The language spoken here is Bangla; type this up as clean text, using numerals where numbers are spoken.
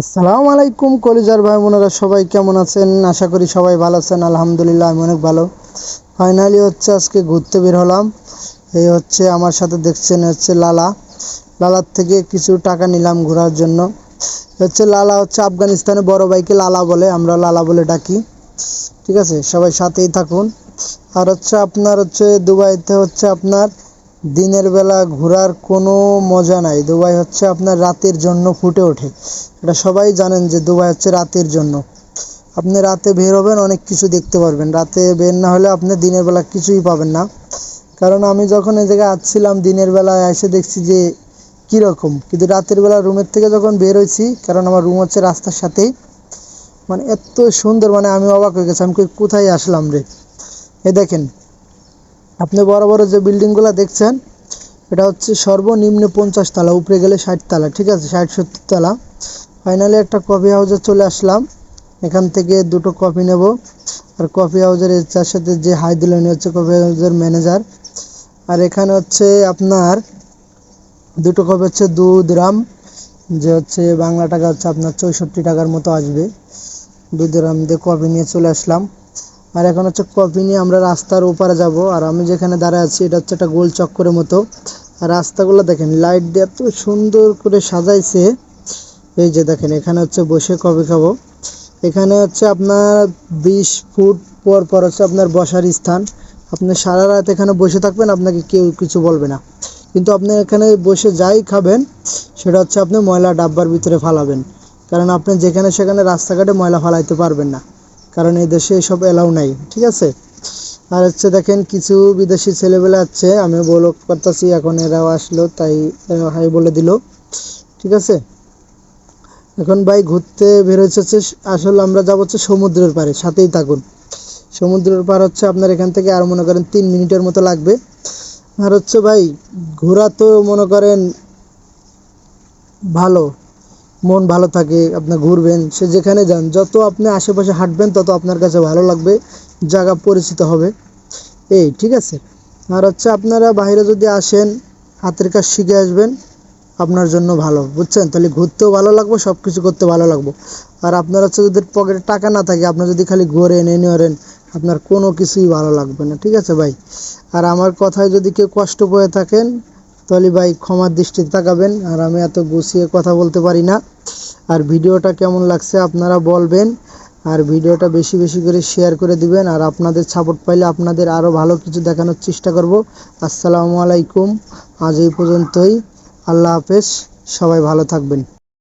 আসসালামু আলাইকুম কলিজার ভাই বোনেরা, সবাই কেমন আছেন? আশা করি সবাই ভালো আছেন। আলহামদুলিল্লাহ আমি অনেক ভালো। ফাইনালি আজকে ঘুরতে বের হলাম। এই আমার সাথে দেখছেন লালার থেকে কিছু টাকা নিলাম ঘোরার জন্য। লালা আফগানিস্তানে বড় ভাইকে লালা বলে, আমরা লালা বলে ডাকি। ঠিক আছে, সবাই সাথেই থাকুন। আর আপনার দুবাইতে আপনার দিনের বেলা ঘোরার কোনো মজা নাই। দুবাই আপনার রাতের জন্য ফুটে ওঠে। এটা সবাই জানেন যে দুবাই রাতের জন্য। আপনি রাতে বের হবেন, অনেক কিছু দেখতে পারবেন। রাতে বের না হলে আপনি দিনের বেলা কিছুই পাবেন না। কারণ আমি যখন এই জায়গায় আসছিলাম দিনের বেলায় এসে দেখছি যে কীরকম, কিন্তু রাতের বেলা রুমের থেকে যখন বের হয়েছি, কারণ আমার রুম রাস্তার সাথেই, মানে এত সুন্দর, মানে আমি অবাক হয়ে গেছি। আমি কোথায় আসলাম রে। দেখেন, আপনি বড় বড় যে বিল্ডিংগুলো দেখছেন, এটা সর্বনিম্ন 50 তলা, উপরে গেলে 60 তলা। ঠিক আছে, 60-70 তলা। ফাইনালি একটা কফি হাউসে চলে আসলাম। এখান থেকে দুটো কফি নেব। আর কফি হাউসের তার সাথে যে হাই দিল উনি কফি হাউসের ম্যানেজার। আর এখানে আপনার দুটো কফি 2 দিরহাম, যে বাংলা টাকা আপনার 64 টাকার মতো আসবে। 2 দিরহাম দিয়ে কফি নিয়ে চলে আসলাম। আর এখন কফি নিয়ে আমরা রাস্তার ওপারে যাব। আর আমি যেখানে দাঁড়ায় আছি এটা একটা গোল চক্করের মতো। আর রাস্তাগুলো দেখেন, লাইট দিয়ে এত সুন্দর করে সাজাইছে। এই যে দেখেন, এখানে বসে কফি খাবো। এখানে আপনার 20 ফুট পর পর আপনার বসার স্থান। আপনি সারা রাত এখানে বসে থাকবেন, আপনাকে কেউ কিছু বলবে না। কিন্তু আপনি এখানে বসে যাই খাবেন, সেটা আপনি ময়লা ডাব্বার ভিতরে ফালাবেন। কারণ আপনি যেখানে সেখানে রাস্তাঘাটে ময়লা ফালাইতে পারবেন না, কারণ এই দেশে এসব এলাও নাই। ঠিক আছে। আর দেখেন, কিছু বিদেশি ছেলেবেলা আমি বলো করতেছি, এখন এরাও আসলো, তাই হাই বলে দিল। ঠিক আছে, এখন ভাই ঘুরতে বের হয়েছে। আসলে আমরা যাবো সমুদ্রের পাড়ে, সাথেই থাকুন। সমুদ্রের পার আপনার এখান থেকে আর মনে করেন 3 মিনিটের মতো লাগবে। আর ভাই ঘোরা তো মনে করেন ভালো, মন ভালো থাকে। আপনি ঘুরবেন, সে যেখানে যান, যত আপনি আশেপাশে হাঁটবেন তত আপনার কাছে ভালো লাগবে, জায়গা পরিচিত হবে। এই ঠিক আছে। আর আপনারা বাইরে যদি আসেন, হাতের কাজ শিখে আসবেন, আপনার জন্য ভালো, বুঝছেন? তাহলে ঘুরতেও ভালো লাগবে, সব কিছু করতে ভালো লাগবে। আর আপনার যদি পকেটে টাকা না থাকে, আপনি যদি খালি ঘোরেন এনে ওরেন, আপনার কোনো কিছুই ভালো লাগবে না। ঠিক আছে ভাই। আর আমার কথায় যদি কেউ কষ্ট পেয়ে থাকেন, তাহলে ভাই ক্ষমার দৃষ্টিতে তাকাবেন। আর আমি এত গুছিয়ে কথা বলতে পারি না। আর ভিডিওটা কেমন লাগছে আপনারা বলবেন। আর ভিডিওটা বেশি বেশি করে শেয়ার করে দিবেন। আর আপনাদের সাপোর্ট পাইলে আপনাদের আরও ভালো কিছু দেখানোর চেষ্টা করব। আসসালামু আলাইকুম, আজ এই পর্যন্তই। আল্লাহ হাফেজ, সবাই ভালো থাকবেন।